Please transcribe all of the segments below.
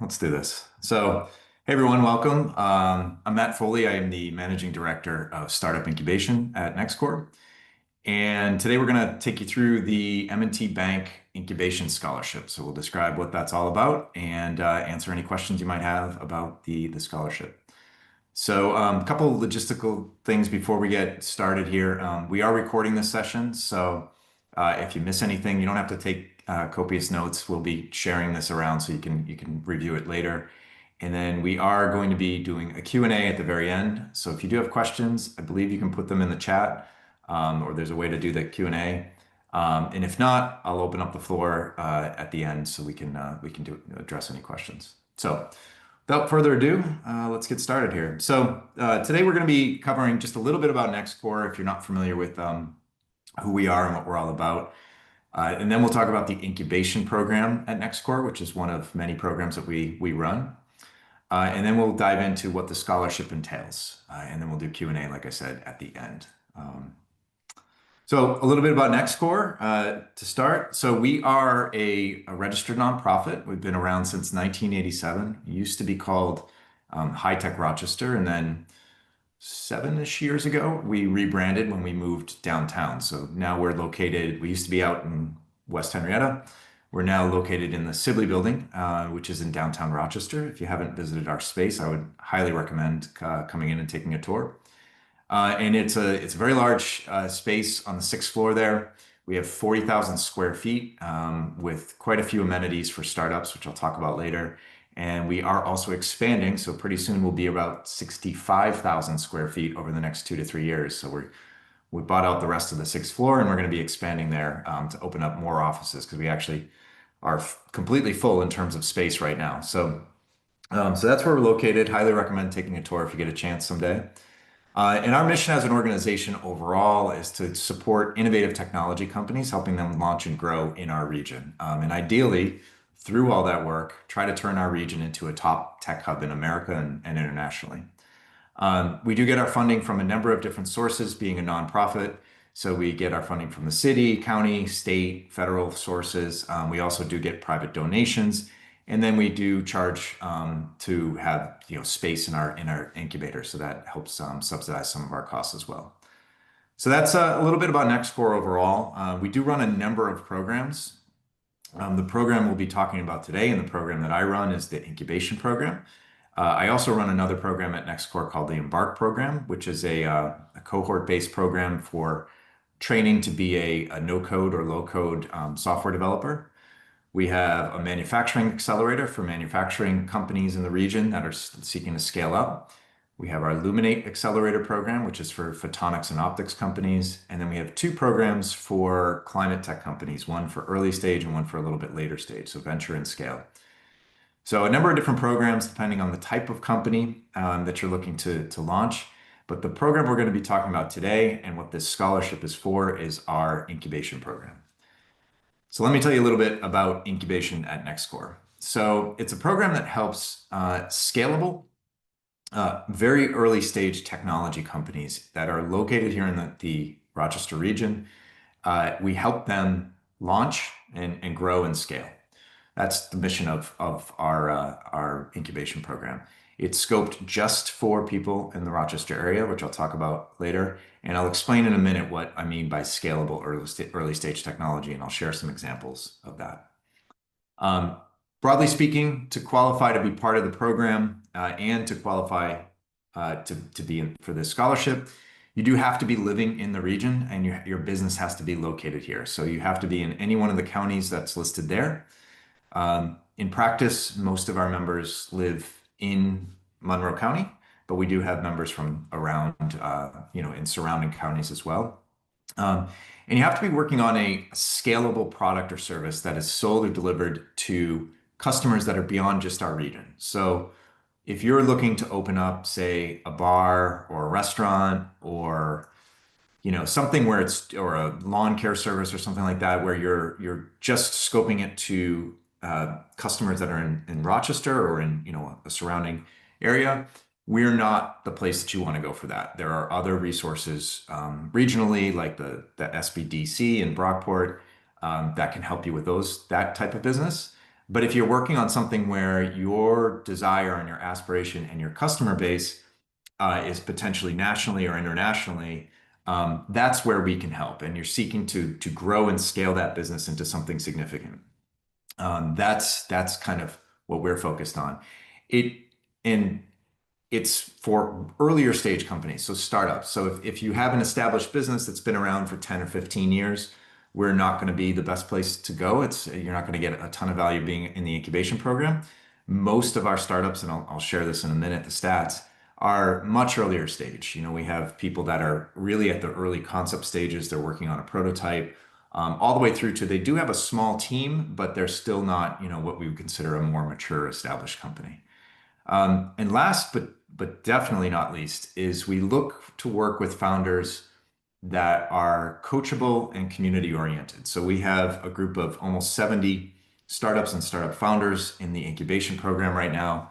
Let's do this. Hey everyone, welcome. I'm Matt Foley. I am the Managing Director of Startup Incubation at NextCorps. And today we're going to take you through the M&T Bank Incubation Scholarship. So we'll describe what that's all about and answer any questions you might have about the scholarship. A couple of logistical things before we get started here. We are recording this session, so if you miss anything, you don't have to take copious notes. We'll be sharing this around so you can review it later. And then we are going to be doing a Q&A at the very end. So if you do have questions, I believe you can put them in the chat, or there's a way to do the Q&A. And if not, I'll open up the floor at the end so we can address any questions. So without further ado, let's get started here. Today we're going to be covering just a little bit about NextCorps if you're not familiar with who we are and what we're all about. And then we'll talk about the incubation program at NextCorps, which is one of many programs that we run. And then we'll dive into what the scholarship entails. And then we'll do Q&A, like I said, at the end. So a little bit about NextCorps to start. So we are a registered nonprofit. We've been around since 1987. It used to be called High Tech Rochester, and then 7-ish years ago, we rebranded when we moved downtown. So now we used to be out in West Henrietta. We're now located in the Sibley building, which is in downtown Rochester. If you haven't visited our space, I would highly recommend coming in and taking a tour. And it's a very large space on the 6th floor there. We have 40,000 square feet with quite a few amenities for startups, which I'll talk about later. And we are also expanding, so pretty soon we'll be about 65,000 square feet over the next 2 to 3 years. So we bought out the rest of the 6th floor, and we're going to be expanding there to open up more offices because we actually are completely full in terms of space right now. So that's where we're located. Highly recommend taking a tour if you get a chance someday. And our mission as an organization overall is to support innovative technology companies, helping them launch and grow in our region. And ideally, through all that work, try to turn our region into a top tech hub in America and internationally. We do get our funding from a number of different sources, being a nonprofit. So we get our funding from the city, county, state, federal sources. We also do get private donations. And then we do charge to have space in our incubator. So that helps subsidize some of our costs as well. So that's a little bit about NextCorps overall. We do run a number of programs. The program we'll be talking about today and the program that I run is the incubation program. I also run another program at NextCorps called the Embark program, which is a cohort-based program for training to be a no-code or low-code software developer. We have a manufacturing accelerator for manufacturing companies in the region that are seeking to scale up. We have our Luminate Accelerator program, which is for photonics and optics companies. And then we have 2 programs for climate tech companies, one for early stage and one for a little bit later stage, so venture and scale. So a number of different programs depending on the type of company that you're looking to launch. But the program we're going to be talking about today and what this scholarship is for is our incubation program. So let me tell you a little bit about incubation at NextCorps. So it's a program that helps scalable, very early stage technology companies that are located here in the Rochester region. We help them launch and grow and scale. That's the mission of our incubation program. It's scoped just for people in the Rochester area, which I'll talk about later. And I'll explain in a minute what I mean by scalable early stage technology, and I'll share some examples of that. Broadly speaking, to qualify to be part of the program and to qualify to be in for this scholarship, you do have to be living in the region and your business has to be located here. So you have to be in any one of the counties that's listed there. In practice, most of our members live in Monroe County, but we do have members from around, in surrounding counties as well. And you have to be working on a scalable product or service that is sold or delivered to customers that are beyond just our region. So if you're looking to open up, say, a bar or a restaurant or something where or a lawn care service or something like that, where you're just scoping it to customers that are in Rochester or in a surrounding area, we're not the place that you want to go for that. There are other resources regionally, like the SBDC in Brockport, that can help you with that type of business. But if you're working on something where your desire and your aspiration and your customer base is potentially nationally or internationally, that's where we can help. And you're seeking to grow and scale that business into something significant. That's kind of what we're focused on. It and it's for earlier stage companies, so startups. So if you have an established business that's been around for 10 or 15 years, we're not going to be the best place to go. You're not going to get a ton of value being in the incubation program. Most of our startups, and I'll share this in a minute, the stats are much earlier stage. We have people that are really at the early concept stages. They're working on a prototype, all the way through to they do have a small team, but they're still not, what we would consider a more mature, established company. And last but definitely not least is we look to work with founders that are coachable and community oriented. So we have a group of almost 70 startups and startup founders in the incubation program right now.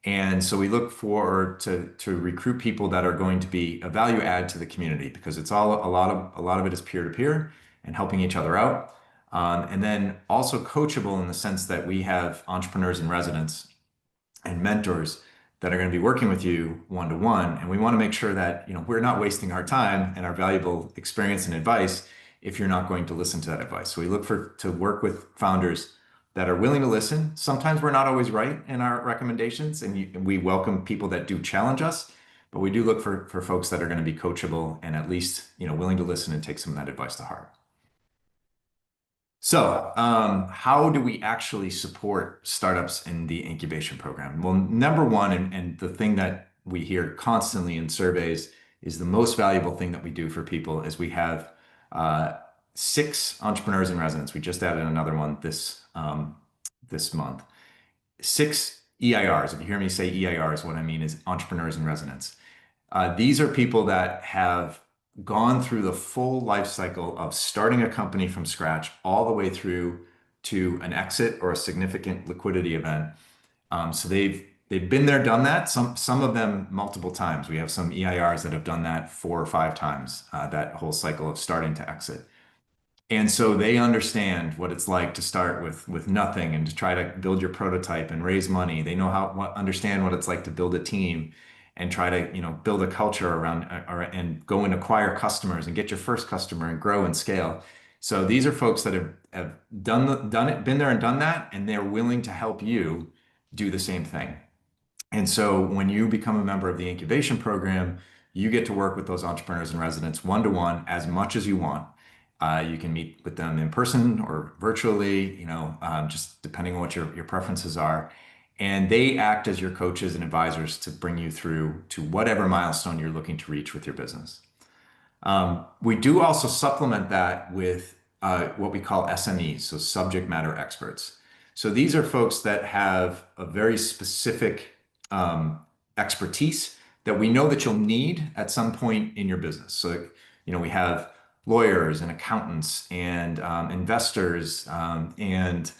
And so we look for to recruit people that are going to be a value add to the community because it's all a lot of it is peer to peer and helping each other out. And then also coachable in the sense that we have entrepreneurs in residence and mentors that are going to be working with you one to one. And we want to make sure that, we're not wasting our time and our valuable experience and advice if you're not going to listen to that advice. So we look to work with founders that are willing to listen. Sometimes we're not always right in our recommendations, and we welcome people that do challenge us, but we do look for folks that are going to be coachable and at least, willing to listen and take some of that advice to heart. So, how do we actually support startups in the incubation program? Well, number one, and the thing that we hear constantly in surveys is the most valuable thing that we do for people is we have 6 entrepreneurs in residence. We just added another one this month. 6 EIRs. If you hear me say EIRs, what I mean is entrepreneurs in residence. These are people that have gone through the full life cycle of starting a company from scratch all the way through to an exit or a significant liquidity event. So they've been there, done that. Some of them multiple times. We have some EIRs that have done that 4 or 5 times, that whole cycle of starting to exit. And so they understand what it's like to start with nothing and to try to build your prototype and raise money. They know understand what it's like to build a team and try to, build a culture around and go and acquire customers and get your first customer and grow and scale. So these are folks that have done it, been there and done that, and they're willing to help you do the same thing. And so when you become a member of the incubation program, you get to work with those entrepreneurs in residence one to one as much as you want. You can meet with them in person or virtually, just depending on what your preferences are. And they act as your coaches and advisors to bring you through to whatever milestone you're looking to reach with your business. We do also supplement that with what we call SMEs, so subject matter experts. So these are folks that have a very specific expertise that we know that you'll need at some point in your business. So, we have lawyers and accountants and investors and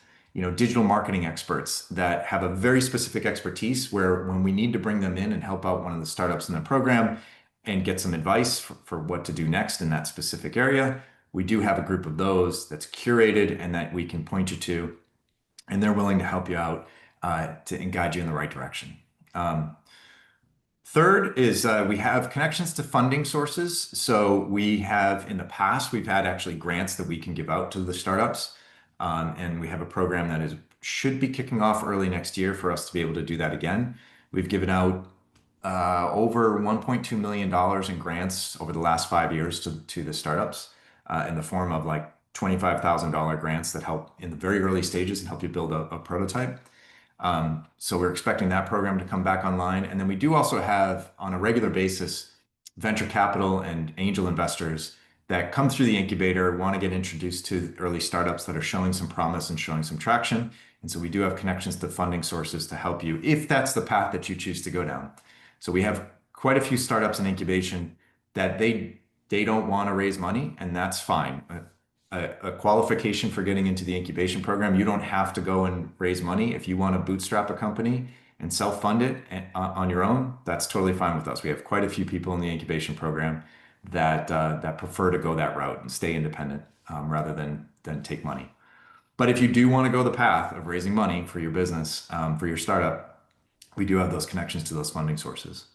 digital marketing experts that have a very specific expertise where when we need to bring them in and help out one of the startups in the program and get some advice for what to do next in that specific area, we do have a group of those that's curated and that we can point you to, and they're willing to help you out and guide you in the right direction. Third is we have connections to funding sources. So we have in the past, we've had actually grants that we can give out to the startups. And we have a program that should be kicking off early next year for us to be able to do that again. We've given out over $1.2 million in grants over the last 5 years to the startups in the form of like $25,000 grants that help in the very early stages and help you build a prototype. So we're expecting that program to come back online. And then we do also have on a regular basis, venture capital and angel investors that come through the incubator, want to get introduced to early startups that are showing some promise and showing some traction. And so we do have connections to funding sources to help you if that's the path that you choose to go down. So we have quite a few startups in incubation that they don't want to raise money, and that's fine. A qualification for getting into the incubation program, you don't have to go and raise money. If you want to bootstrap a company and self-fund it on your own, that's totally fine with us. We have quite a few people in the incubation program that prefer to go that route and stay independent rather than take money. But if you do want to go the path of raising money for your business, for your startup, we do have those connections to those funding sources.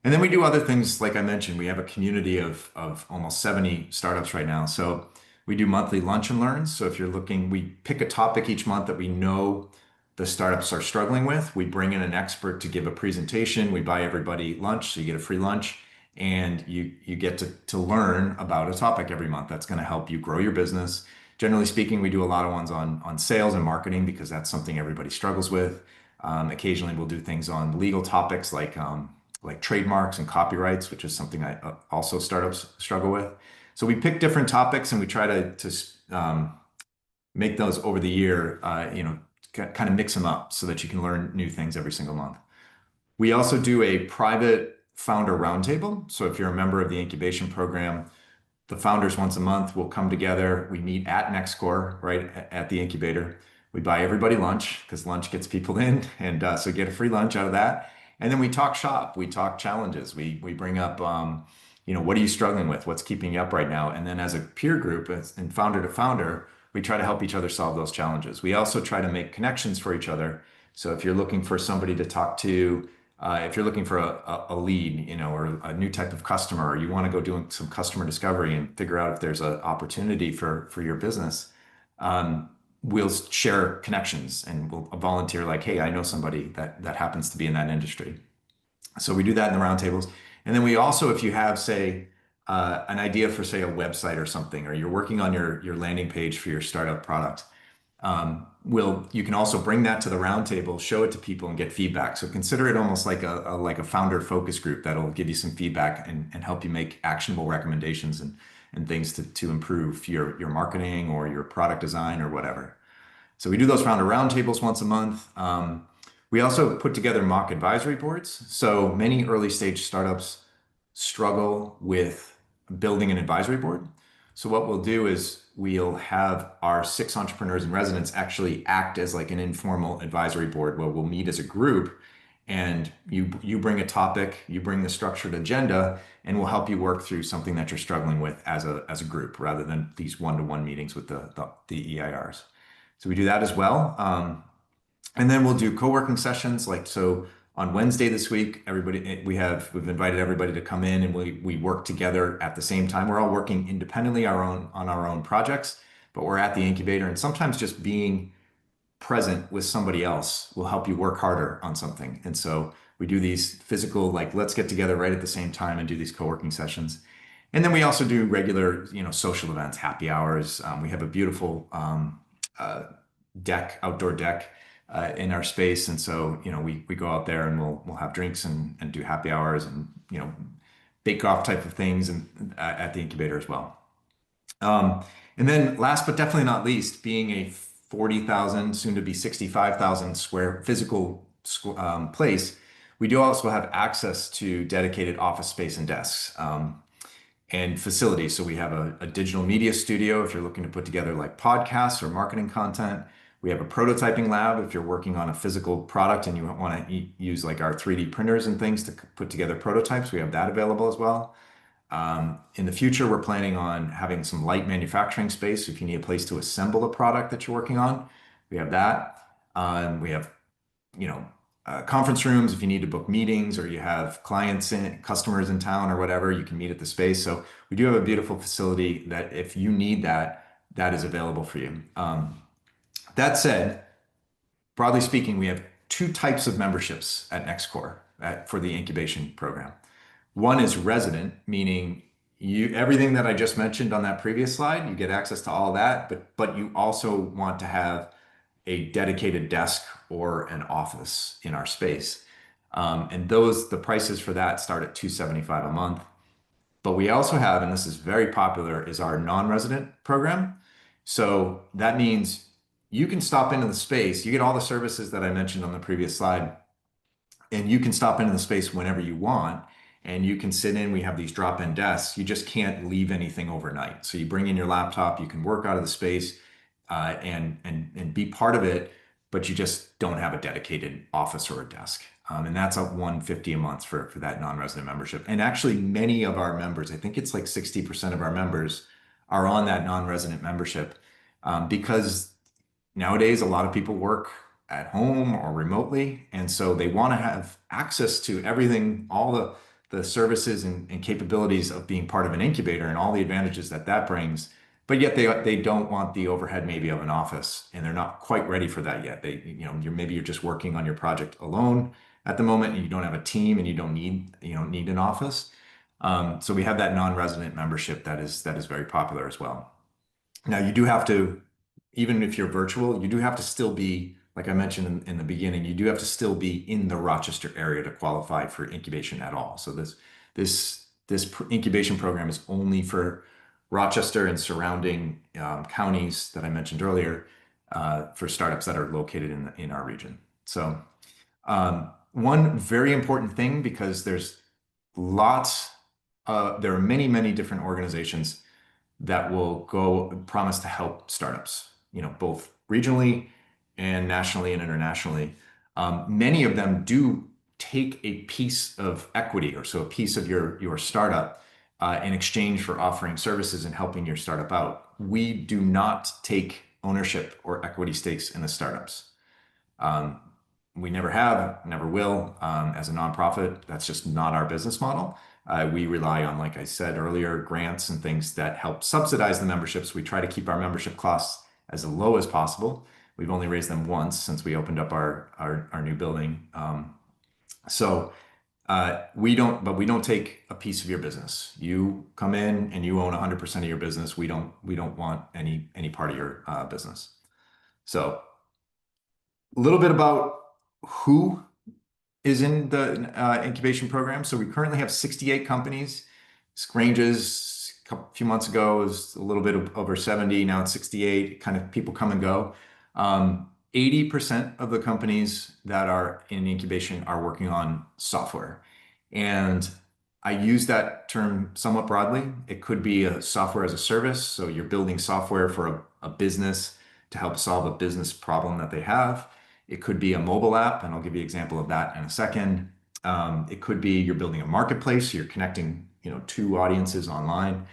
And then we do other things, like I mentioned, we have a community of almost 70 startups right now. So we do monthly lunch and learns. So if you're looking, we pick a topic each month that we know the startups are struggling with. We bring in an expert to give a presentation. We buy everybody lunch, so you get a free lunch, and you get to learn about a topic every month that's going to help you grow your business. Generally speaking, we do a lot of ones on sales and marketing because that's something everybody struggles with. Occasionally, we'll do things on legal topics like trademarks and copyrights, which is something I also startups struggle with. So we pick different topics and we try to make those over the year, kind of mix them up so that you can learn new things every single month. We also do a private founder roundtable. So if you're a member of the incubation program, the founders once a month will come together. We meet at NextCorps, right at the incubator. We buy everybody lunch because lunch gets people in, and so get a free lunch out of that. And then we talk shop. We talk challenges. We bring up, what are you struggling with? What's keeping you up right now? And then as a peer group and founder to founder, we try to help each other solve those challenges. We also try to make connections for each other. So if you're looking for somebody to talk to, if you're looking for a lead, or a new type of customer, or you want to go doing some customer discovery and figure out if there's an opportunity for your business, we'll share connections and we'll volunteer like, hey, I know somebody that happens to be in that industry. So we do that in the roundtables. And then we also, if you have, say, an idea for, say, a website or something, or you're working on your landing page for your startup product, you can also bring that to the roundtable, show it to people, and get feedback. So consider it almost like a founder focus group that'll give you some feedback and help you make actionable recommendations and things to improve your marketing or your product design or whatever. So we do those roundtables once a month. We also put together mock advisory boards. So many early stage startups struggle with building an advisory board. So what we'll do is we'll have our 6 entrepreneurs in residence actually act as like an informal advisory board where we'll meet as a group, and you bring a topic, you bring the structured agenda, and we'll help you work through something that you're struggling with as a group rather than these one-to-one meetings with the EIRs. So we do that as well. And then we'll do co-working sessions. Like, so on Wednesday this week, we've invited everybody to come in, and we work together at the same time. We're all working independently on our own projects, but we're at the incubator, and sometimes just being present with somebody else will help you work harder on something. And so we do these physical, like, let's get together right at the same time and do these co-working sessions. And then we also do regular, social events, happy hours. We have a beautiful outdoor deck in our space. And so, we go out there and we'll have drinks and do happy hours and, bake off type of things and at the incubator as well. And then last but definitely not least, being a 40,000, soon to be 65,000 square physical place, we do also have access to dedicated office space and desks. And facilities. So we have a digital media studio if you're looking to put together like podcasts or marketing content. We have a prototyping lab if you're working on a physical product and you want to use like our 3D printers and things to put together prototypes. We have that available as well. In the future, we're planning on having some light manufacturing space. If you need a place to assemble a product that you're working on, we have that. We have, conference rooms if you need to book meetings or you have customers in town or whatever, you can meet at the space. So we do have a beautiful facility that if you need that is available for you. That said, broadly speaking, we have 2 types of memberships at NextCorps for the incubation program. One is resident, meaning everything that I just mentioned on that previous slide, you get access to all that, but you also want to have a dedicated desk or an office in our space. And the prices for that start at $275 a month. But we also have, and this is very popular, is our non-resident program. So that means you can stop into the space, you get all the services that I mentioned on the previous slide, and you can stop into the space whenever you want, and you can sit in. We have these drop-in desks. You just can't leave anything overnight. So you bring in your laptop, you can work out of the space, and be part of it, but you just don't have a dedicated office or a desk. And that's at $150 a month for that non-resident membership. And actually many of our members, I think it's like 60% of our members are on that non-resident membership, because nowadays, a lot of people work at home or remotely, and so they want to have access to everything, all the services and capabilities of being part of an incubator and all the advantages that that brings. But yet they don't want the overhead maybe of an office, and they're not quite ready for that yet. You're just working on your project alone at the moment, and you don't have a team, and you don't need an office. So we have that non-resident membership that is very popular as well. Now you do have to, even if you're virtual, you do have to still be, like I mentioned in the beginning, you do have to still be in the Rochester area to qualify for incubation at all. So this incubation program is only for Rochester and surrounding counties that I mentioned earlier, for startups that are located in our region. So one very important thing, because there are many, many different organizations that will go promise to help startups, both regionally and nationally and internationally. Many of them do take a piece of equity, or so a piece of your startup, in exchange for offering services and helping your startup out. We do not take ownership or equity stakes in the startups. Um, we never have, never will. As a nonprofit, that's just not our business model. We rely on, like I said earlier, grants and things that help subsidize the memberships. We try to keep our membership costs as low as possible. We've only raised them once since we opened up our new building. But we don't take a piece of your business. You come in and you own 100% of your business. We don't want any part of your business. So a little bit about who is in the incubation program. So we currently have 68 companies. This ranges, few months ago, it was a little bit over 70. Now it's 68. Kind of people come and go. 80% of the companies that are in incubation are working on software. And I use that term somewhat broadly. It could be a software as a service. So you're building software for a business to help solve a business problem that they have. It could be a mobile app, and I'll give you an example of that in a second. It could be you're building a marketplace, so you're connecting, two audiences online.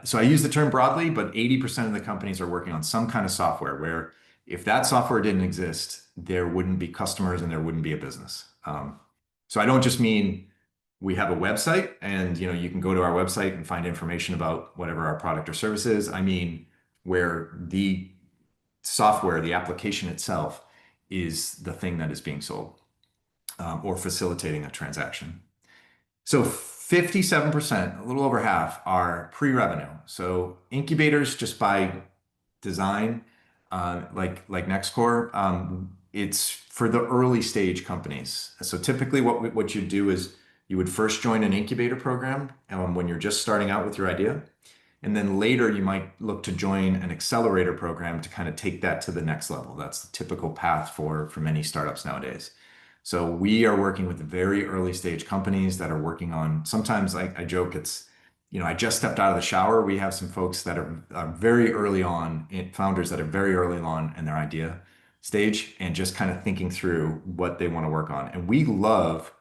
So I use the term broadly, but 80% of the companies are working on some kind of software where, if that software didn't exist, there wouldn't be customers and there wouldn't be a business. So I don't just mean we have a website and you can go to our website and find information about whatever our product or service is. I mean where the software, the application itself, is the thing that is being sold, or facilitating a transaction. So 57%, a little over half, are pre-revenue. So incubators, just by design, like NextCorps, it's for the early stage companies. So typically what you do is you would first join an incubator program when you're just starting out with your idea. And then later you might look to join an accelerator program to kind of take that to the next level. That's the typical path for many startups nowadays. So we are working with very early stage companies that are working on, sometimes I joke, I just stepped out of the shower. We have some folks that are very early on, founders that are very early on in their idea stage and just kind of thinking through what they want to work on. And we love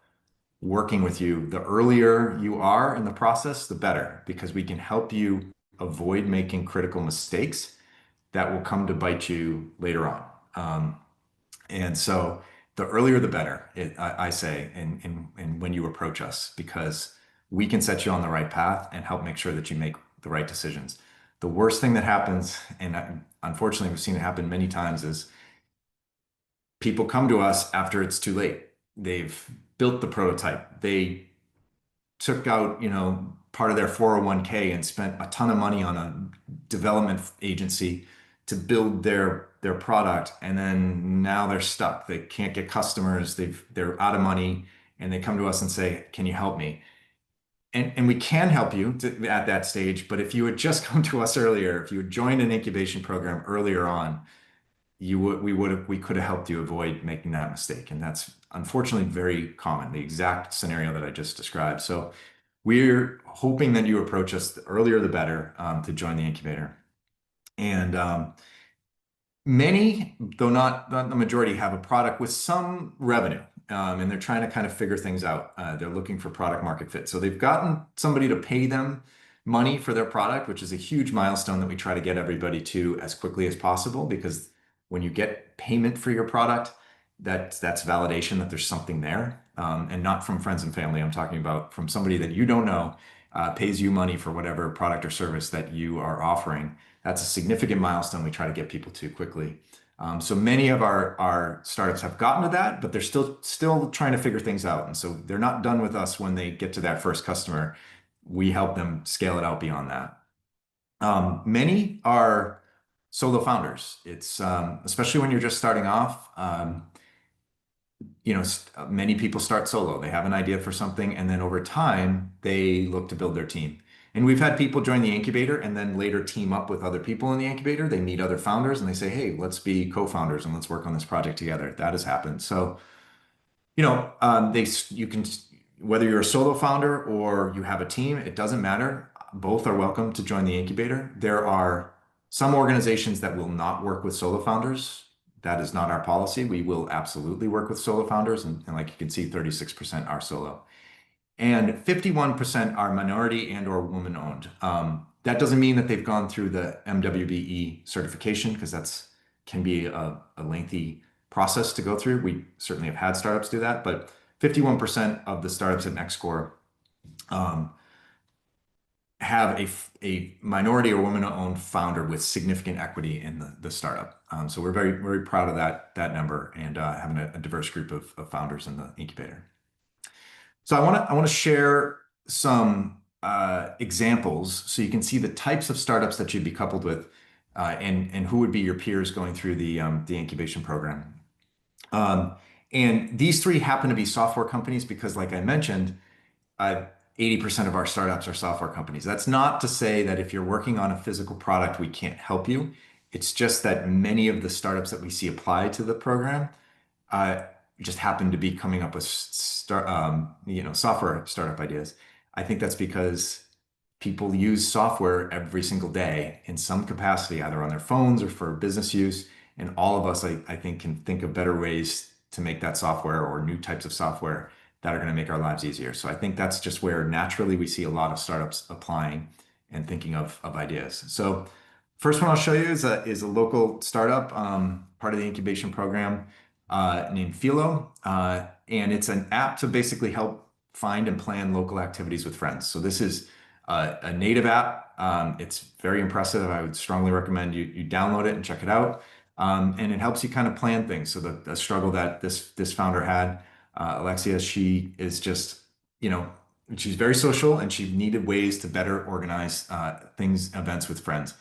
working with you. The earlier you are in the process, the better, because we can help you avoid making critical mistakes that will come to bite you later on. And so the earlier the better, I say, and when you approach us, because we can set you on the right path and help make sure that you make the right decisions. The worst thing that happens, and unfortunately we've seen it happen many times, is people come to us after it's too late. They've built the prototype. They took out, part of their 401k and spent a ton of money on a development agency to build their product, and then now they're stuck. They can't get customers. They're out of money, and they come to us and say, "Can you help me?" And we can help you at that stage. But if you had just come to us earlier, if you had joined an incubation program earlier on, we could have helped you avoid making that mistake. And that's unfortunately very common, the exact scenario that I just described. So we're hoping that you approach us, the earlier the better, to join the incubator. And many, though not the majority, have a product with some revenue, and they're trying to kind of figure things out. They're looking for product market fit. So they've gotten somebody to pay them money for their product, which is a huge milestone that we try to get everybody to as quickly as possible, because when you get payment for your product, that's validation that there's something there, and not from friends and family. I'm talking about from somebody that you don't know, pays you money for whatever product or service that you are offering. That's a significant milestone we try to get people to quickly. So many of our startups have gotten to that, but they're still trying to figure things out. And so they're not done with us when they get to that first customer. We help them scale it out beyond that. Many are solo founders. It's especially when you're just starting off. Many people start solo. They have an idea for something, and then over time, they look to build their team. And we've had people join the incubator and then later team up with other people in the incubator. They meet other founders and they say, hey, let's be co-founders and let's work on this project together. That has happened. So you can, whether you're a solo founder or you have a team, it doesn't matter. Both are welcome to join the incubator. There are some organizations that will not work with solo founders. That is not our policy. We will absolutely work with solo founders. And like you can see, 36% are solo. And 51% are minority and or woman owned. That doesn't mean that they've gone through the MWBE certification because that's can be a lengthy process to go through. We certainly have had startups do that, but 51% of the startups at NextCorps have a minority or woman-owned founder with significant equity in the startup. So we're very, very proud of that number and having a diverse group of founders in the incubator. So I want to share some examples so you can see the types of startups that you'd be coupled with and who would be your peers going through the incubation program. And these three happen to be software companies because, like I mentioned, 80% of our startups are software companies. That's not to say that if you're working on a physical product, we can't help you. It's just that many of the startups that we see apply to the program just happen to be coming up with software startup ideas. I think that's because people use software every single day in some capacity, either on their phones or for business use. And all of us, I think, can think of better ways to make that software or new types of software that are going to make our lives easier. So I think that's just where naturally we see a lot of startups applying and thinking of ideas. So first one I'll show you is a local startup, part of the incubation program named Philo. And it's an app to basically help find and plan local activities with friends. So this is a native app. It's very impressive. I would strongly recommend you download it and check it out. And it helps you kind of plan things. So the struggle that this founder had, Alexia, she is just, she's very social and she needed ways to better organize events with friends.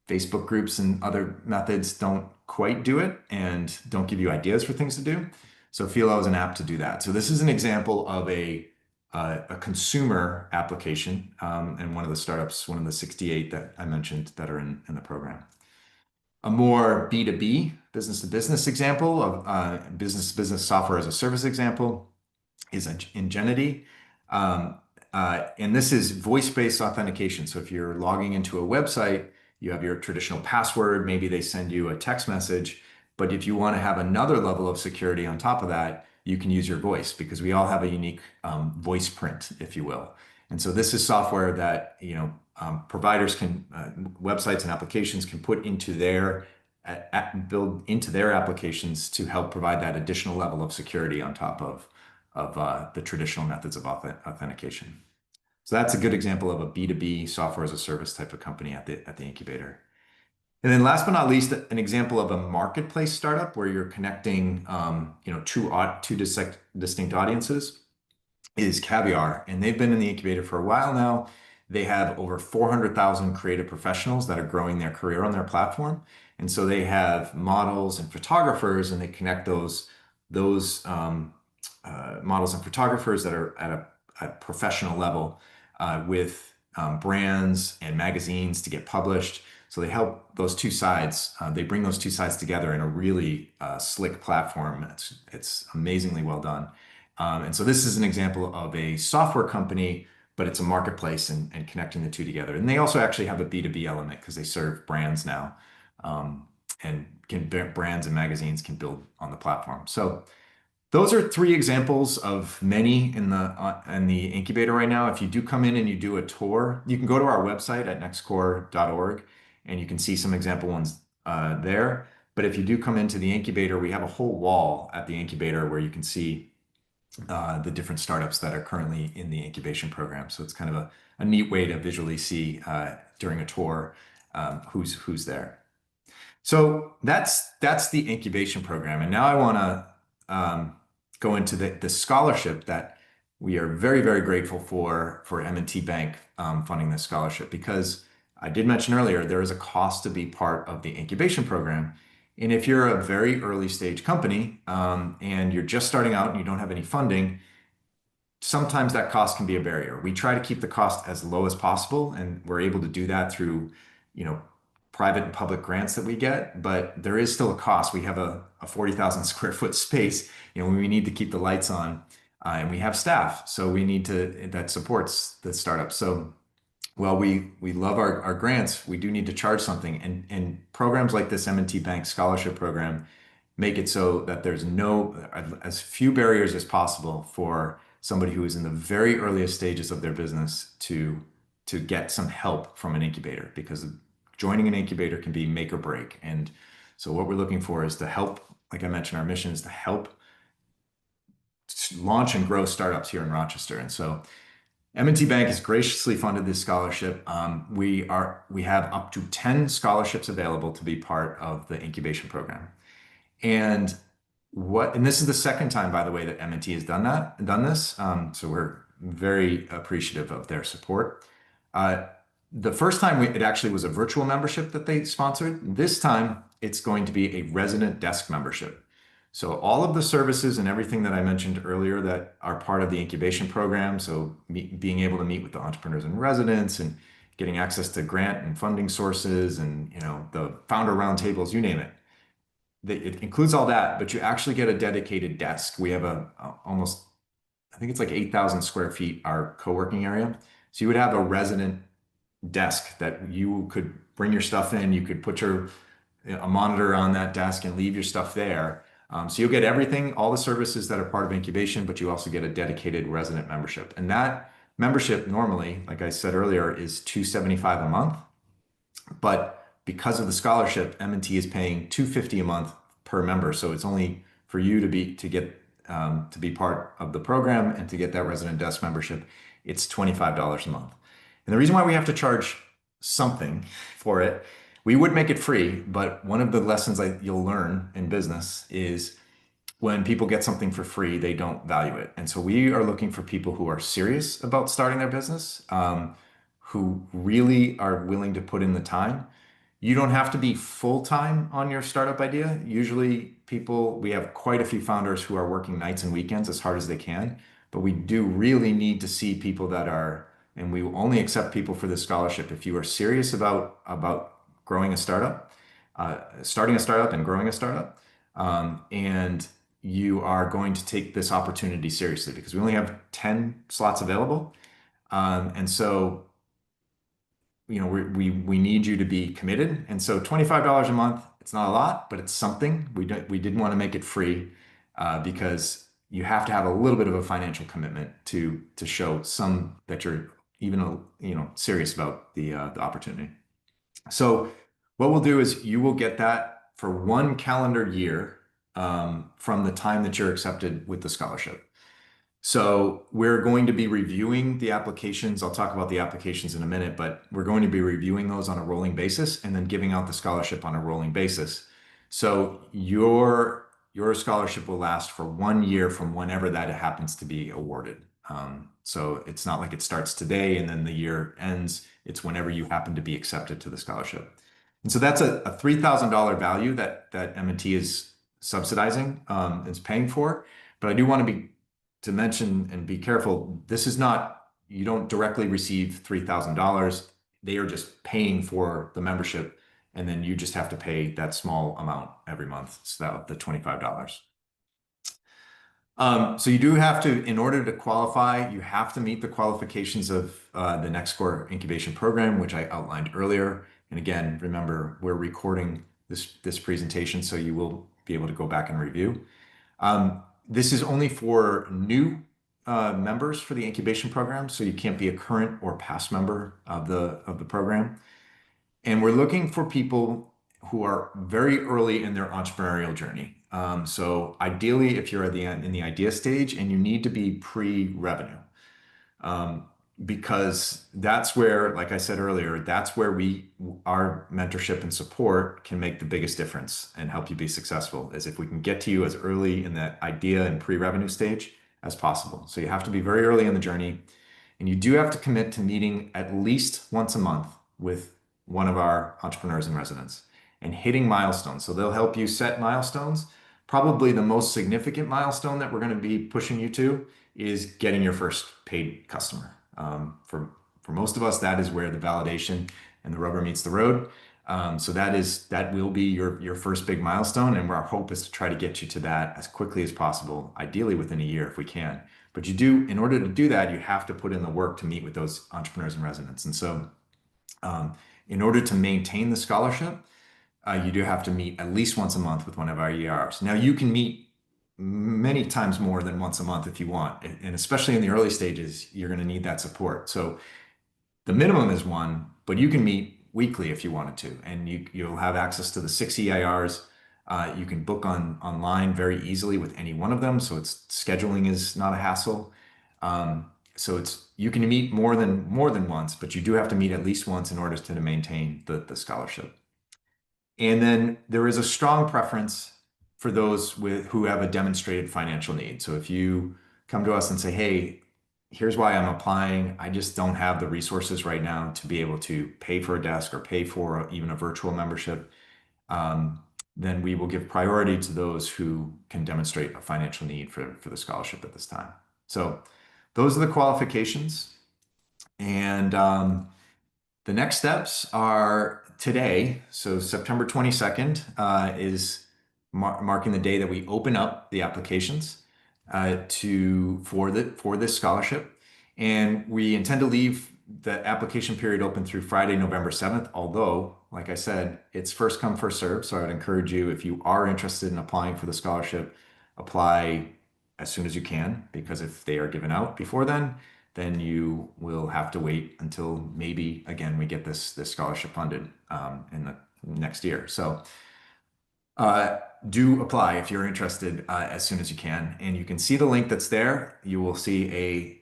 Facebook groups and other methods don't quite do it and don't give you ideas for things to do. So Philo is an app to do that. So this is an example of a consumer application and one of the startups, one of the 68 that I mentioned that are in the program. A more B2B, business to business example of business to business software as a service example is Ingenity. And this is voice-based authentication. So if you're logging into a website, you have your traditional password, maybe they send you a text message, but if you want to have another level of security on top of that, you can use your voice because we all have a unique voice print, if you will. And so this is software that providers can, websites and applications can put into build into their applications to help provide that additional level of security on top of the traditional methods of authentication. So that's a good example of a B2B software as a service type of company at the incubator. And then last but not least, an example of a marketplace startup where you're connecting two distinct audiences is Caviar. And they've been in the incubator for a while now. They have over 400,000 creative professionals that are growing their career on their platform. And so they have models and photographers, and they connect those models and photographers that are at a professional level with brands and magazines to get published. So they help those two sides. They bring those two sides together in a really slick platform. It's amazingly well done. And so this is an example of a software company, but it's a marketplace and connecting the two together. And they also actually have a B2B element because they serve brands now, and brands and magazines can build on the platform. So those are three examples of many in the incubator right now. If you do come in and you do a tour, you can go to our website at nextcorps.org and you can see some example ones there. But if you do come into the incubator, we have a whole wall at the incubator where you can see the different startups that are currently in the incubation program. So it's kind of a neat way to visually see during a tour who's there. So that's the incubation program. And now I want to go into the scholarship that we are very, very grateful for M&T Bank funding this scholarship because I did mention earlier there is a cost to be part of the incubation program. And if you're a very early stage company and you're just starting out and you don't have any funding, sometimes that cost can be a barrier. We try to keep the cost as low as possible, and we're able to do that through, you know, private and public grants that we get, but there is still a cost. We have a 40,000 square foot space, you know, we need to keep the lights on, and we have staff, so we need to that supports the startup. So well, we love our grants. We do need to charge something, and programs like this M&T Bank Scholarship Program make it so that there's no as few barriers as possible for somebody who is in the very earliest stages of their business to get some help from an incubator because joining an incubator can be make or break. And so what we're looking for is to help, like I mentioned, our mission is to help launch and grow startups here in Rochester. And so M&T Bank has graciously funded this scholarship. We have up to 10 scholarships available to be part of the incubation program. And this is the second time, by the way, that M&T has done this. So we're very appreciative of their support. The first time it actually was a virtual membership that they sponsored. This time it's going to be a resident desk membership. So all of the services and everything that I mentioned earlier that are part of the incubation program, so being able to meet with the entrepreneurs and residents and getting access to grant and funding sources and the founder roundtables, you name it. It includes all that, but you actually get a dedicated desk. We have almost, I think it's like 8,000 square feet, our co-working area. So you would have a resident desk that you could bring your stuff in. You could put a monitor on that desk and leave your stuff there. So you'll get everything, all the services that are part of incubation, but you also get a dedicated resident membership. And that membership normally, like I said earlier, is $275 a month. But because of the scholarship, M&T is paying $250 a month per member. So it's only for you to be part of the program and to get that resident desk membership, it's $25 a month. And the reason why we have to charge something for it, we would make it free, but one of the lessons you'll learn in business is when people get something for free, they don't value it. And so we are looking for people who are serious about starting their business, who really are willing to put in the time. You don't have to be full-time on your startup idea. Usually we have quite a few founders who are working nights and weekends as hard as they can, but we do really need to see people and we will only accept people for this scholarship if you are serious about growing a startup, starting a startup and growing a startup, and you are going to take this opportunity seriously because we only have 10 slots available. And so we need you to be committed. And so $25 a month, it's not a lot, but it's something. We didn't want to make it free because you have to have a little bit of a financial commitment to show that you're even serious about the opportunity. So what we'll do is you will get that for 1 calendar year from the time that you're accepted with the scholarship. So we're going to be reviewing the applications. I'll talk about the applications in a minute, but we're going to be reviewing those on a rolling basis and then giving out the scholarship on a rolling basis. So your scholarship will last for 1 year from whenever that happens to be awarded. So it's not like it starts today and then the year ends. It's whenever you happen to be accepted to the scholarship. And so that's a $3,000 value that M&T is subsidizing, is paying for. But I do want to mention and be careful. You don't directly receive $3,000. They are just paying for the membership. And then you just have to pay that small amount every month. So the $25. So you do have to, in order to qualify, you have to meet the qualifications of the NextCorps incubation program, which I outlined earlier. And again, remember, we're recording this presentation, so you will be able to go back and review. This is only for new members for the incubation program, so you can't be a current or past member of the program. And we're looking for people who are very early in their entrepreneurial journey. So ideally, if you're at the end in the idea stage and you need to be pre-revenue, um, because that's where, like I said earlier, that's where our mentorship and support can make the biggest difference and help you be successful, is if we can get to you as early in that idea and pre-revenue stage as possible. So you have to be very early in the journey, and you do have to commit to meeting at least once a month with one of our entrepreneurs in residence and hitting milestones. So they'll help you set milestones. Probably the most significant milestone that we're going to be pushing you to is getting your first paid customer. For most of us, that is where the validation and the rubber meets the road. So that will be your first big milestone, and our hope is to try to get you to that as quickly as possible, ideally within a year if we can. But in order to do that, you have to put in the work to meet with those entrepreneurs in residence. And so, um, in order to maintain the scholarship, you do have to meet at least once a month with one of our ERs. Now, you can meet many times more than once a month if you want, and especially in the early stages, you're going to need that support. So the minimum is one, but you can meet weekly if you wanted to, and you'll have access to the 6 EIRs. You can book online very easily with any one of them, so it's scheduling is not a hassle. So you can meet more than once, but you do have to meet at least once in order to maintain the scholarship. And then there is a strong preference for those who have a demonstrated financial need. So if you come to us and say, hey, here's why I'm applying, I just don't have the resources right now to be able to pay for a desk or pay for even a virtual membership, um, then we will give priority to those who can demonstrate a financial need for the scholarship at this time. So those are the qualifications. And the next steps are today. So September 22nd is marking the day that we open up the applications for this scholarship. And we intend to leave the application period open through Friday, November 7th. Although, like I said, it's first come, first serve. So I would encourage you, if you are interested in applying for the scholarship, apply as soon as you can, because if they are given out before then you will have to wait until maybe again we get this scholarship funded in the next year. So do apply if you're interested as soon as you can, and you can see the link that's there. You will see a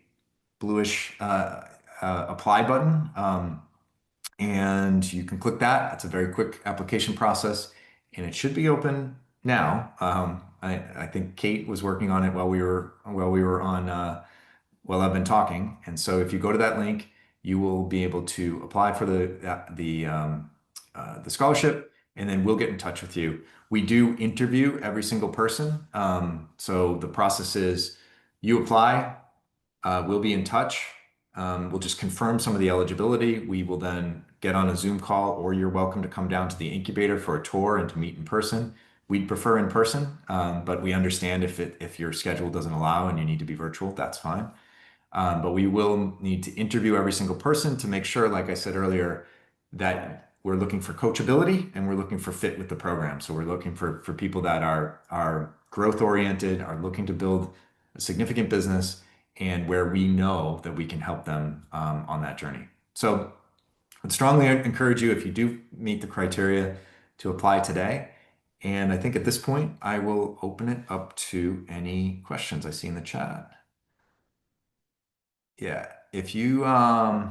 bluish apply button, and you can click that. It's a very quick application process, and it should be open now. I think Kate was working on it while we were on. Well, I've been talking, and so if you go to that link, you will be able to apply for the scholarship, and then we'll get in touch with you. We do interview every single person, so the process is you apply, we'll be in touch. We'll just confirm some of the eligibility. We will then get on a Zoom call, or you're welcome to come down to the incubator for a tour and to meet in person. We'd prefer in person, but we understand if your schedule doesn't allow and you need to be virtual, that's fine. But we will need to interview every single person to make sure, like I said earlier, that we're looking for coachability and we're looking for fit with the program. So we're looking for people that are growth oriented, are looking to build a significant business, and where we know that we can help them on that journey. So I'd strongly encourage you, if you do meet the criteria, to apply today. And I think at this point, I will open it up to any questions I see in the chat. Yeah, if you let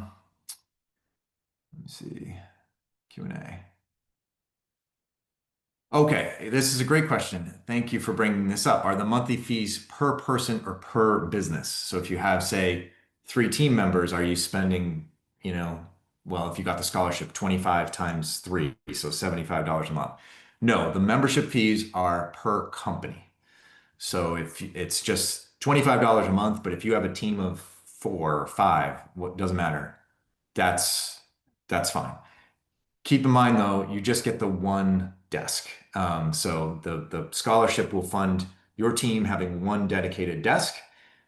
me see, Q&A. Okay, this is a great question. Thank you for bringing this up. Are the monthly fees per person or per business? So if you have, say, 3 team members, are you spending, well, if you got the scholarship, 25 times 3, so $75 a month? No, the membership fees are per company. So if it's just $25 a month, but if you have a team of 4 or 5, what doesn't matter. That's fine. Keep in mind though, you just get the one desk. So the scholarship will fund your team having one dedicated desk.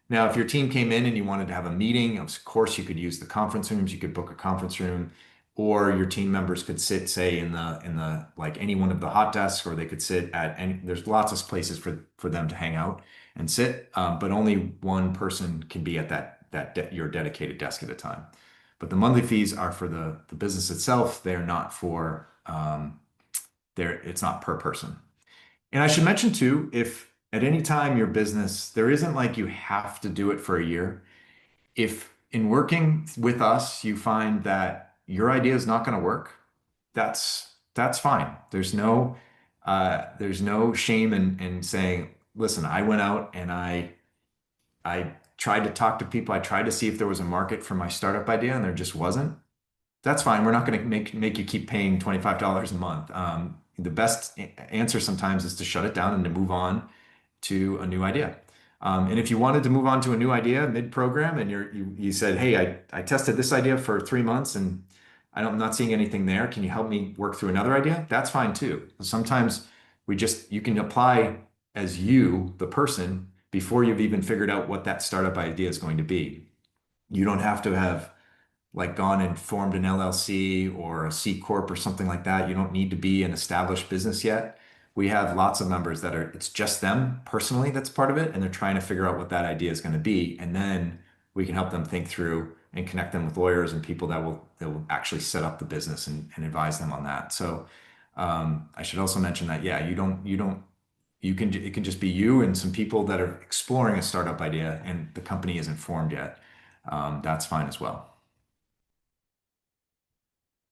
Now, if your team came in and you wanted to have a meeting, of course you could use the conference rooms. You could book a conference room, or your team members could sit, say, in the like any one of the hot desks, or they could sit at any. There's lots of places for them to hang out and sit, but only one person can be at your dedicated desk at a time. But the monthly fees are for the business itself. They're not for it's not per person. And I should mention too, if at any time your business, there isn't like you have to do it for a year. If in working with us, you find that your idea is not going to work, that's fine. There's no shame in saying, listen, I went out and I tried to talk to people. I tried to see if there was a market for my startup idea, and there just wasn't. That's fine. We're not going to make you keep paying $25 a month. The best answer sometimes is to shut it down and to move on to a new idea. And if you wanted to move on to a new idea mid-program and you said, hey, I tested this idea for 3 months and I'm not seeing anything there. Can you help me work through another idea? That's fine too. Sometimes you can apply as you, the person, before you've even figured out what that startup idea is going to be. You don't have to have like gone and formed an LLC or a C Corp or something like that. You don't need to be an established business yet. We have lots of members it's just them personally that's part of it, and they're trying to figure out what that idea is going to be. And then we can help them think through and connect them with lawyers and people that will actually set up the business and advise them on that. So I should also mention that, yeah, it can just be you and some people that are exploring a startup idea and the company isn't formed yet. That's fine as well.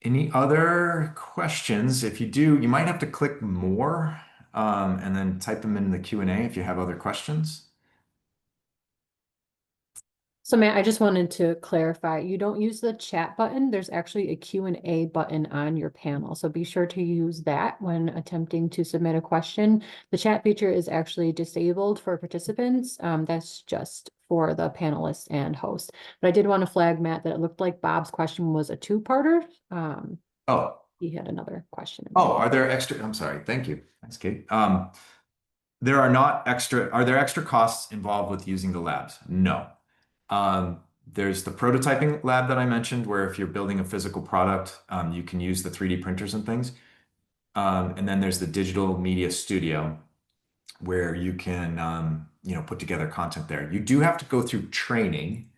Any other questions? If you do, you might have to click more and then type them in the Q&A if you have other questions. So Matt, I just wanted to clarify, you don't use the chat button. There's actually a Q&A button on your panel. So be sure to use that when attempting to submit a question. The chat feature is actually disabled for participants. That's just for the panelists and host. But I did want to flag, Matt, that it looked like Bob's question was a two-parter. Oh, He had another question. are there extra? I'm sorry. Thank you. Thanks, Kate. Are there extra costs involved with using the labs? No. There's the prototyping lab that I mentioned, where if you're building a physical product, you can use the 3D printers and things. And then there's the digital media studio where you can, put together content there. You do have to go through training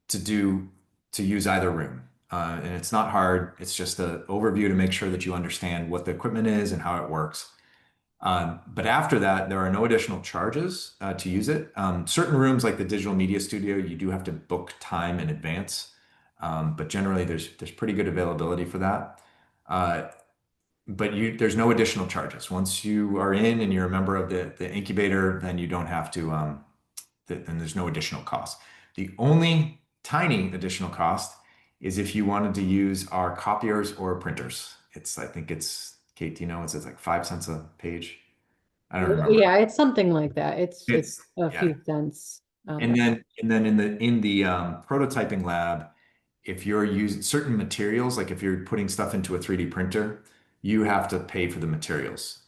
to use either room. And it's not hard. It's just an overview to make sure that you understand what the equipment is and how it works. But after that, there are no additional charges to use it. Certain rooms like the Digital Media Studio, you do have to book time in advance. But generally, there's pretty good availability for that. But there's no additional charges. Once you are in and you're a member of the incubator, then you don't have to, then there's no additional cost. The only tiny additional cost is if you wanted to use our copiers or printers. I think it's, Kate, do you know, it's like 5 cents a page. I don't remember. Yeah, it's something like that. It's a Yeah. few cents. And then in the prototyping lab, if you're using certain materials, like if you're putting stuff into a 3D printer, you have to pay for the materials.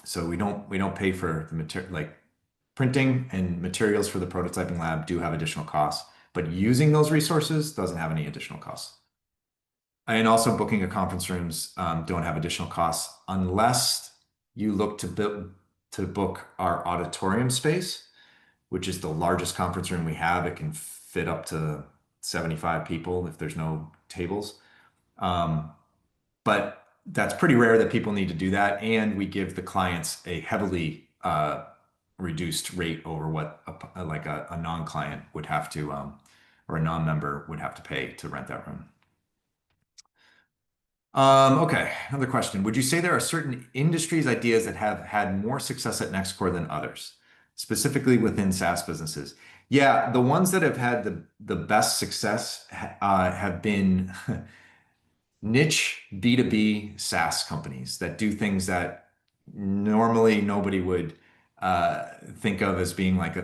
So we don't pay for the material, like printing and materials for the prototyping lab do have additional costs, but using those resources doesn't have any additional costs. And also booking a conference rooms don't have additional costs unless you look to book our auditorium space, which is the largest conference room we have. It can fit up to 75 people if there's no tables. But that's pretty rare that people need to do that. And we give the clients a heavily reduced rate over what a non-client would have to, or a non-member would have to pay to rent that room. Okay, another question. Would you say there are certain industries, ideas that have had more success at NextCorps than others, specifically within SaaS businesses? Yeah, the ones that have had the best success have been niche B2B SaaS companies that do things that normally nobody would think of as being like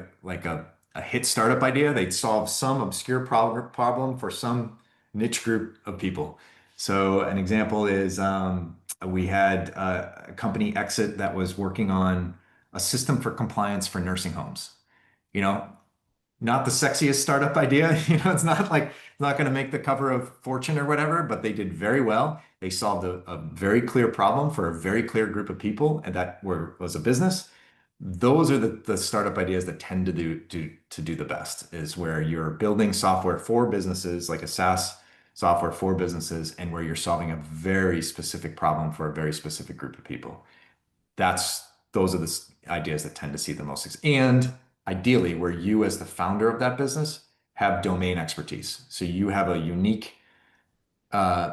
a hit startup idea. They'd solve some obscure problem for some niche group of people. So an example is we had a company exit that was working on a system for compliance for nursing homes. You know, not the sexiest startup idea. It's not going to make the cover of Fortune or whatever, but they did very well. They solved a very clear problem for a very clear group of people, and was a business. Those are the startup ideas that tend to do the best, is where you're building software for businesses like a SaaS software for businesses and where you're solving a very specific problem for a very specific group of people. Those are the ideas that tend to see the most success. And ideally, where you as the founder of that business have domain expertise. So you have a unique uh,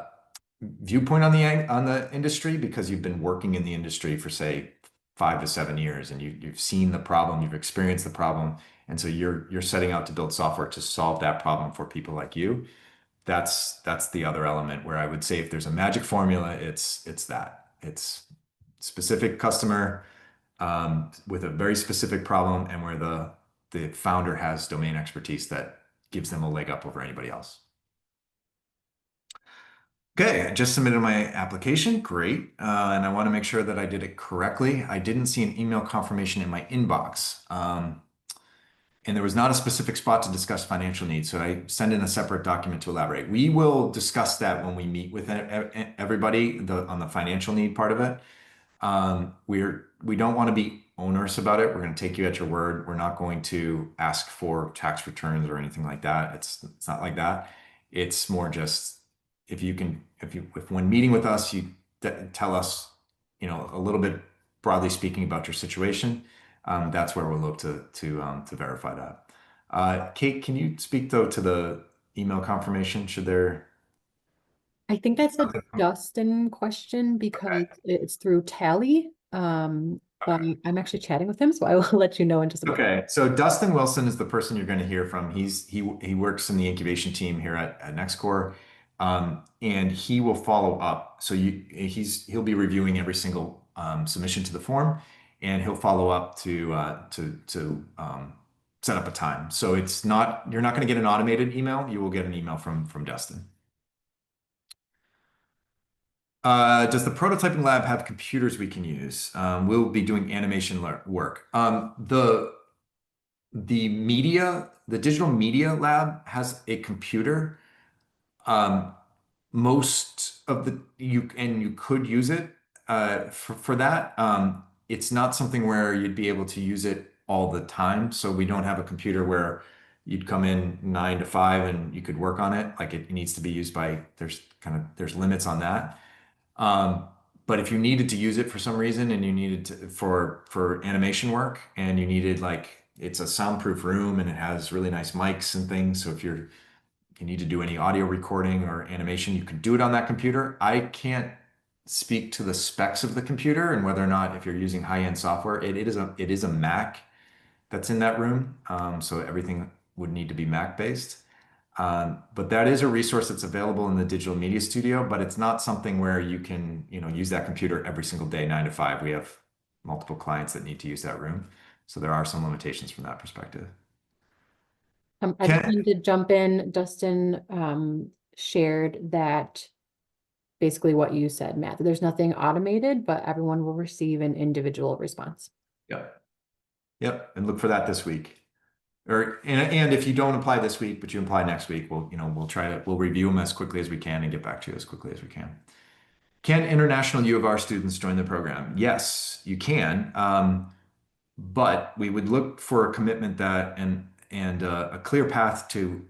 viewpoint on the industry because you've been working in the industry for say 5 to 7 years, and you've seen the problem, you've experienced the problem, and so you're setting out to build software to solve that problem for people like you. That's the other element where I would say if there's a magic formula, it's that. It's specific customer with a very specific problem, and where the founder has domain expertise that gives them a leg up over anybody else. Okay, I just submitted my application. Great. And I want to make sure that I did it correctly. I didn't see an email confirmation in my inbox. And there was not a specific spot to discuss financial needs. So I send in a separate document to elaborate. We will discuss that when we meet with everybody on the financial need part of it. We don't want to be onerous about it. We're going to take you at your word. We're not going to ask for tax returns or anything like that. It's not like that. It's more just if when meeting with us, you tell us, a little bit broadly speaking about your situation. That's where we'll look to verify that. Kate, can you speak though to the email confirmation? Should there? I think that's a Dustin question because Okay. it's through Tally. But I'm actually chatting with him, so I will let you know in just a moment. Okay, so Dustin Wilson is the person you're going to hear from. He works in the incubation team here at NextCorps, and he will follow up. So he'll be reviewing every single submission to the form, and he'll follow up to set up a time. So you're not going to get an automated email. You will get an email from Dustin. Does the prototyping lab have computers we can use? We'll be doing animation work. The digital media lab has a computer. Um, most of you could use it for that. It's not something where you'd be able to use it all the time. So we don't have a computer where you'd come in 9 to 5 and you could work on it. Like it needs to be used by, there's limits on that. Um, but if you needed to use it for some reason and you needed for animation work and you needed it's a soundproof room and it has really nice mics and things. So if you need to do any audio recording or animation, you can do it on that computer. I can't speak to the specs of the computer and whether or not if you're using high-end software, it is a Mac that's in that room. So everything would need to be Mac based. But that is a resource that's available in the Digital Media Studio, but it's not something where you can, use that computer every single day, 9 to 5. We have multiple clients that need to use that room. So there are some limitations from that perspective. I just wanted to jump in. Dustin shared that basically what you said, Matt, that there's nothing automated, but everyone will receive an individual response. Yep. Yep. And look for that this week. And if you don't apply this week, but you apply next week, we'll review them as quickly as we can and get back to you as quickly as we can. Can international U of R students join the program? Yes, you can. But we would look for a commitment that and a clear path to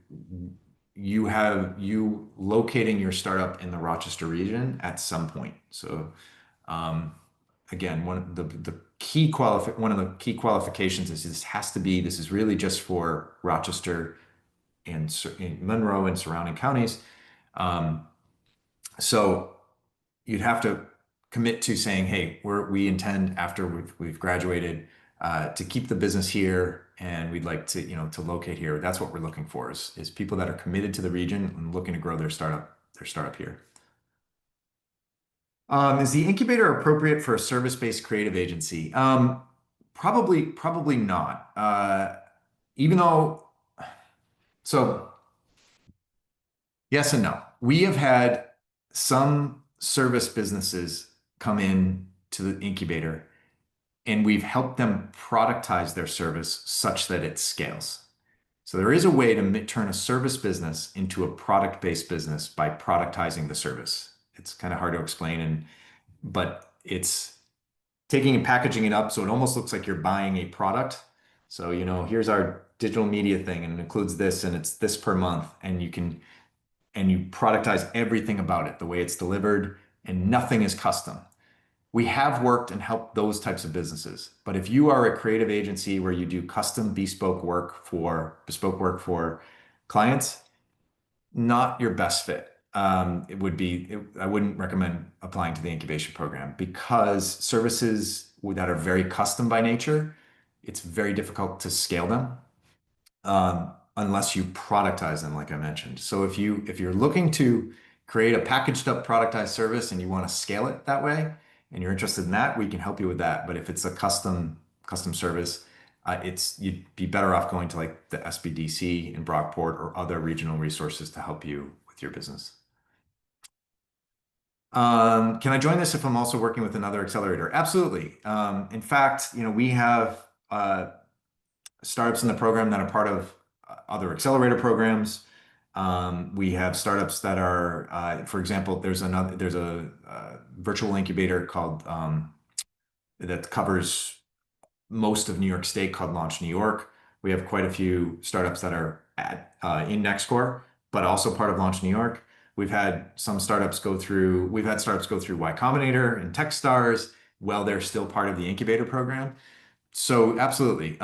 you locating your startup in the Rochester region at some point. So again, one of the key qualifications is this is really just for Rochester and Monroe and surrounding counties. Um, so you'd have to commit to saying, hey, we intend after we've graduated to keep the business here, and we'd like to to locate here. That's what we're looking for is people that are committed to the region and looking to grow their startup here. Is the incubator appropriate for a service-based creative agency? Probably not. Even though, so yes and no. We have had some service businesses come in to the incubator and we've helped them productize their service such that it scales. So there is a way to turn a service business into a product-based business by productizing the service. It's kind of hard to explain, but it's taking and packaging it up so it almost looks like you're buying a product. So, here's our digital media thing and it includes this and it's this per month. And you can and you productize everything about it, the way it's delivered, and nothing is custom. We have worked and helped those types of businesses. But if you are a creative agency where you do custom bespoke work for clients, not your best fit. I wouldn't recommend applying to the incubation program because services that are very custom by nature, it's very difficult to scale them unless you productize them, like I mentioned. So if you're looking to create a packaged up productized service and you want to scale it that way, and you're interested in that, we can help you with that. But if it's a custom service, it's you'd be better off going to like the SBDC in Brockport or other regional resources to help you with your business. Can I join this if I'm also working with another accelerator? Absolutely. In fact, we have startups in the program that are part of other accelerator programs. We have startups that are, for example, there's a virtual incubator called that covers most of New York State called Launch New York. We have quite a few startups that are in NextCorps, but also part of Launch New York. We've had startups go through Y Combinator and Techstars while they're still part of the incubator program. So absolutely.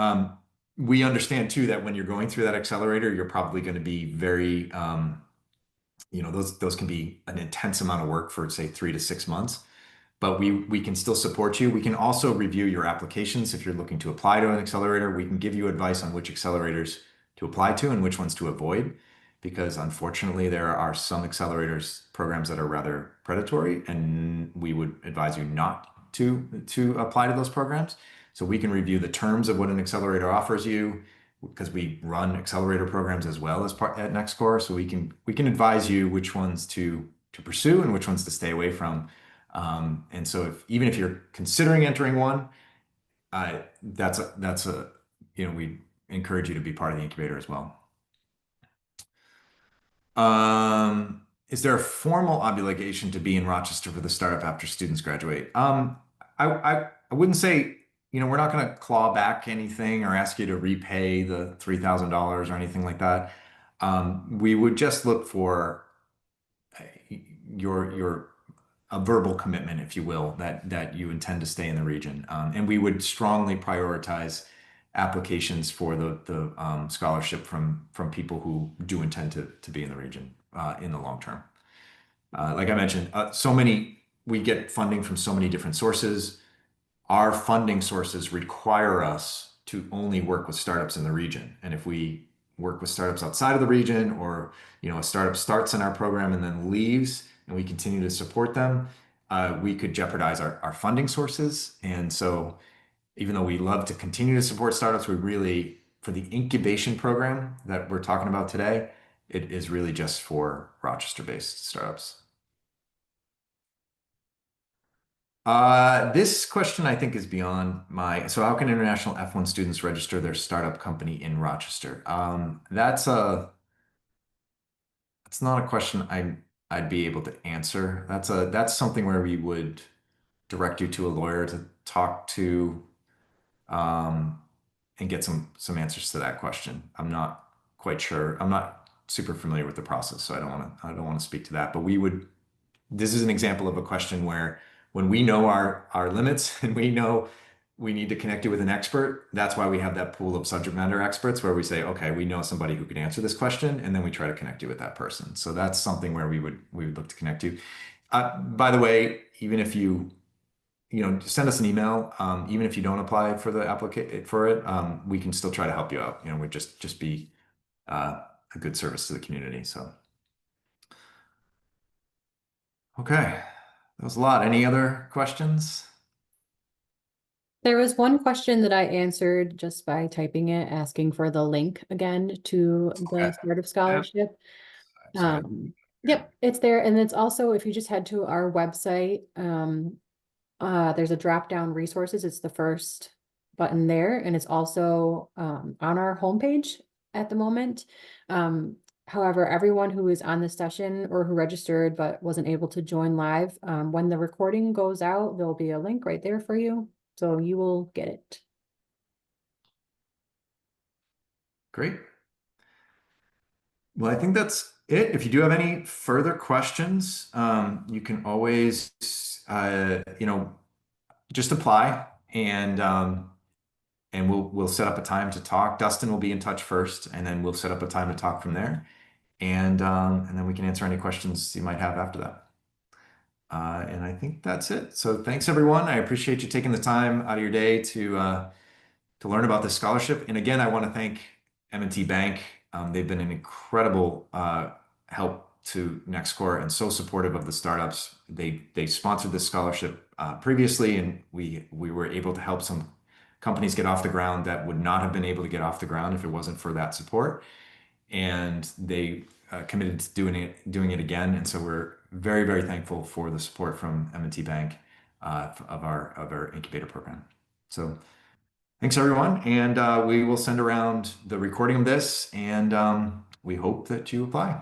We understand too that when you're going through that accelerator, you're probably going to be very, those can be an intense amount of work for say 3 to 6 months, but we can still support you. We can also review your applications if you're looking to apply to an accelerator. We can give you advice on which accelerators to apply to and which ones to avoid, because unfortunately there are some accelerators programs that are rather predatory, and we would advise you not to apply to those programs. So we can review the terms of what an accelerator offers you because we run accelerator programs as well as part at NextCorps. So we can advise you which ones to pursue and which ones to stay away from. And so even if you're considering entering one, we encourage you to be part of the incubator as well. Is there a formal obligation to be in Rochester for the startup after students graduate? I wouldn't say, we're not going to claw back anything or ask you to repay the $3,000 or anything like that. We would just look for your a verbal commitment, if you will, that you intend to stay in the region. And we would strongly prioritize applications for the scholarship from people who do intend to be in the region in the long term. Like I mentioned, we get funding from so many different sources. Our funding sources require us to only work with startups in the region. And if we work with startups outside of the region, or a startup starts in our program and then leaves, and we continue to support them, we could jeopardize our funding sources. And so, even though we love to continue to support startups, for the incubation program that we're talking about today, it is really just for Rochester-based startups. This question I think is beyond so how can international F1 students register their startup company in Rochester? That's not a question I'd be able to answer. That's something where we would direct you to a lawyer to talk to, and get some answers to that question. I'm not quite sure. I'm not super familiar with the process, so I don't want to speak to that. But this is an example of a question where when we know our limits and we know we need to connect you with an expert, that's why we have that pool of subject matter experts where we say, okay, we know somebody who can answer this question, and then we try to connect you with that person. So that's something where we would look to connect you. By the way, even if send us an email. Even if you don't apply for it, we can still try to help you out. We just be a good service to the community. So, okay, that was a lot. Any other questions? There was one question that I answered just by typing it, asking for the link again to Okay. the startup Yeah. scholarship. Sorry. Yep, it's there. And it's also, if you just head to our website, there's a drop down resources. It's the first button there. And it's also on our homepage at the moment. However, everyone who is on the session or who registered but wasn't able to join live, when the recording goes out, there'll be a link right there for you. So you will get it. Great. Well, I think that's it. If you do have any further questions, you can always, just apply and we'll set up a time to talk. Dustin will be in touch first, and then we'll set up a time to talk from there. And then we can answer any questions you might have after that. And I think that's it. So thanks everyone. I appreciate you taking the time out of your day to learn about this scholarship. And again, I want to thank M&T Bank. They've been an incredible help to NextCorps and so supportive of the startups. They sponsored this scholarship previously, and we were able to help some companies get off the ground that would not have been able to get off the ground if it wasn't for that support. And they committed to doing it again. And so we're very, very thankful for the support from M&T Bank of our incubator program. So thanks everyone, and we will send around the recording of this, and we hope that you apply.